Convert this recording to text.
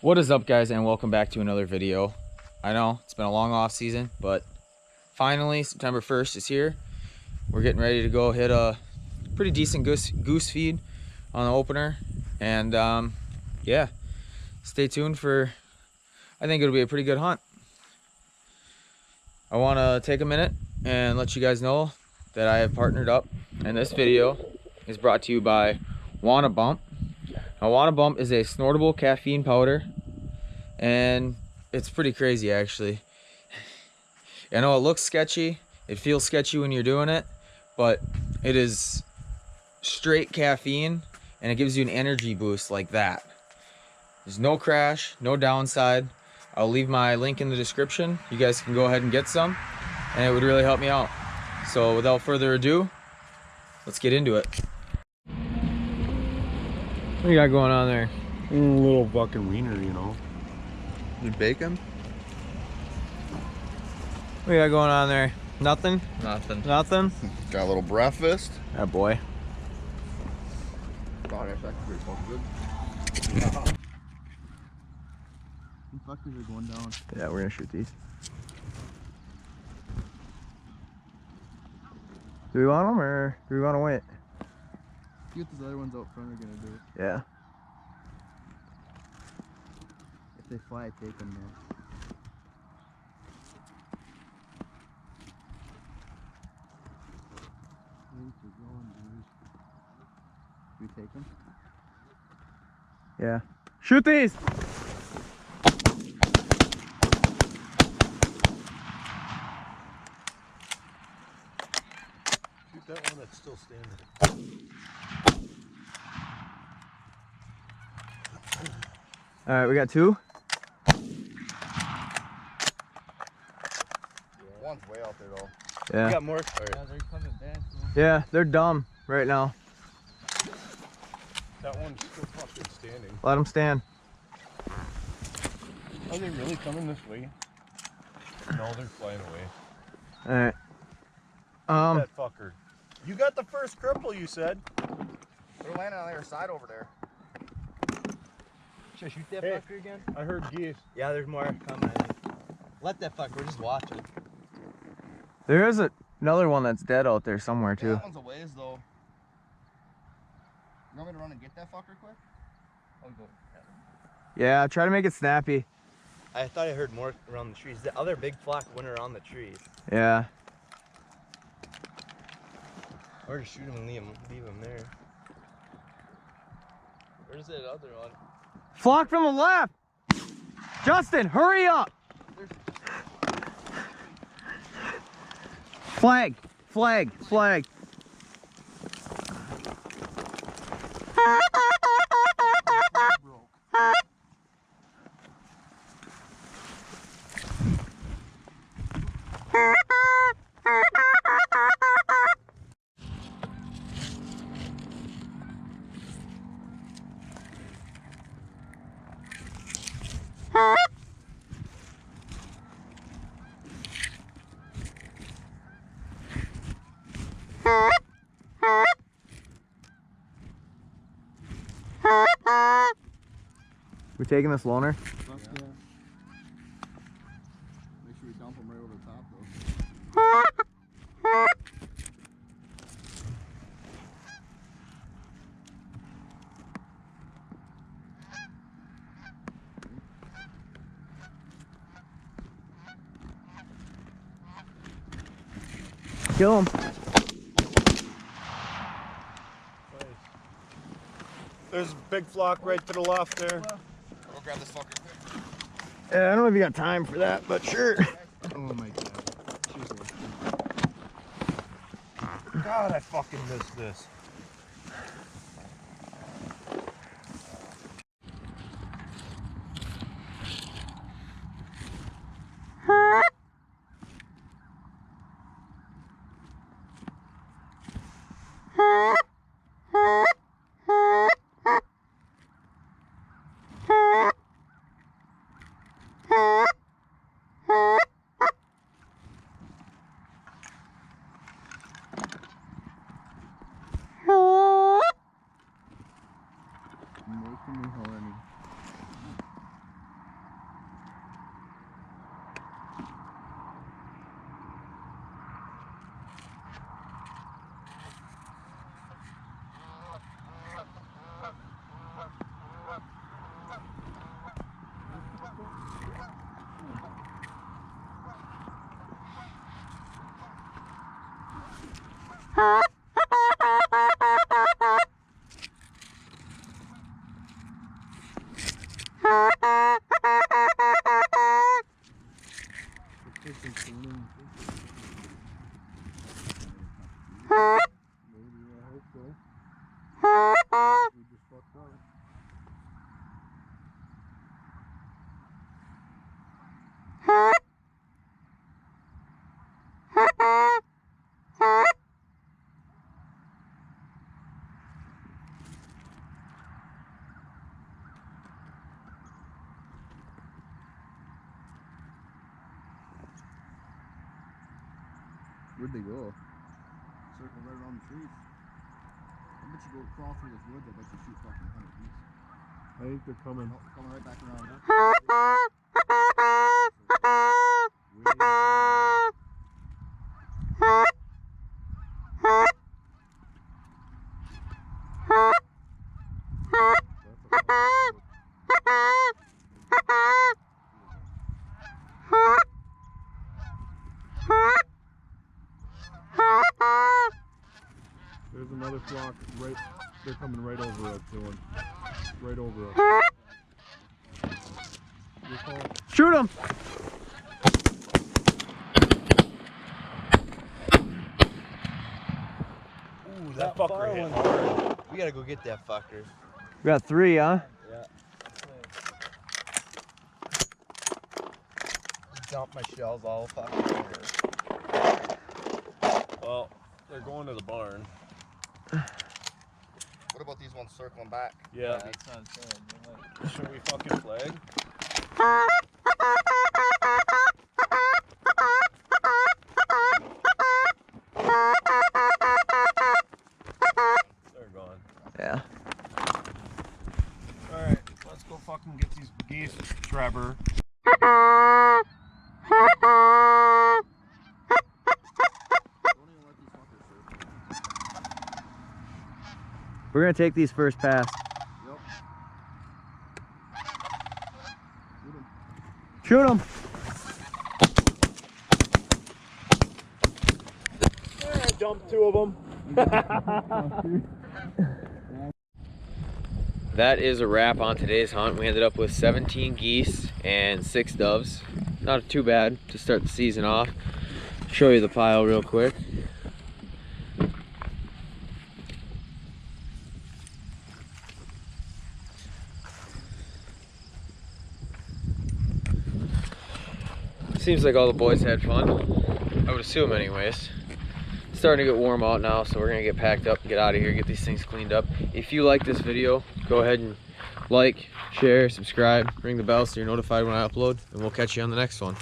What is up, guys, and welcome back to another video. I know it's been a long off season, but finally September 1st is here. We're getting ready to go hit a pretty decent goose feed on the opener, and yeah, stay tuned for, I think it'll be a pretty good hunt. I want to take a minute and let you guys know that I have partnered up, and this video is brought to you by Wanna Bump. Now, Wanna Bump is a snortable caffeine powder, and it's pretty crazy actually. I know it looks sketchy, it feels sketchy when you're doing it, but it is straight caffeine and it gives you an energy boost like that. There's no crash, no downside. I'll leave my link in the description. You guys can go ahead and get some, and it would really help me out. So without further ado, let's get into it. What you got going on there? A little fucking wiener, you know. You bacon? What you got going on there? Nothing? Nothing. Nothing? Got a little breakfast. Oh boy. God, that's actually pretty fucking good. The fuckers are going down. Yeah, we're gonna shoot these. Do we want them or do we want to wait? See what those other ones out front are gonna do. Yeah. If they fly, take them, man. Should we take them? Yeah. Shoot these! Shoot that one that's still standing. All right, we got two. One's way out there though. Yeah. We got more. Yeah, they're coming back. Yeah, they're dumb right now. That one's still fucking standing. Let them stand. Are they really coming this way? No, they're flying away. All right. That fucker. You got the first cripple, you said. They're landing on the other side over there. Should I shoot that Hey. fucker again? I heard geese. Yeah, there's more coming. Let that fucker, we're just watching. There is another one that's dead out there somewhere too. That one's a ways though. You want me to run and get that fucker quick? I'll go. Yeah, try to make it snappy. I thought I heard more around the trees. The other big flock went around the trees. Yeah. Or just shoot him and leave him there. Where's that other one? Flock from the left! Justin, hurry up! Flag! Flag! Flag! We taking this loner? Fuck yeah. Make sure we dump them right over the top though. Kill him. There's a big flock right to the left there. I'll go grab this fucker quick. Yeah, I don't know if you got time for that, but sure. Oh my god. God, I fucking missed this. Where'd they go? Circle right around the trees. I bet you go crawl through this woods, I bet you shoot fucking 100 feet. I think they're coming. Oh, coming right back around. There's another flock right. They're coming right over us, Dylan. Right over us. Your call. Shoot him! Ooh, That fucker hit hard. We gotta go get that fucker. We got 3, huh? Yeah. Dump my shells all fucking over. Well, they're going to the barn. What about these ones circling back? Yeah. That sounds good. Should we fucking flag? They're gone. Yeah. Alright, let's go fucking get these geese, Trevor. Don't even let these fuckers circle. We're gonna take these first pass. Yep. Shoot him! I dumped 2 of them. That is a wrap on today's hunt. We ended up with 17 geese and 6 doves. Not too bad to start the season off. Show you the pile real quick. Seems like all the boys had fun. I would assume anyways. It's starting to get warm out now, so we're gonna get packed up and get out of here, get these things cleaned up. If you like this video, go ahead and like, share, subscribe, ring the bell so you're notified when I upload, and we'll catch you on the next one.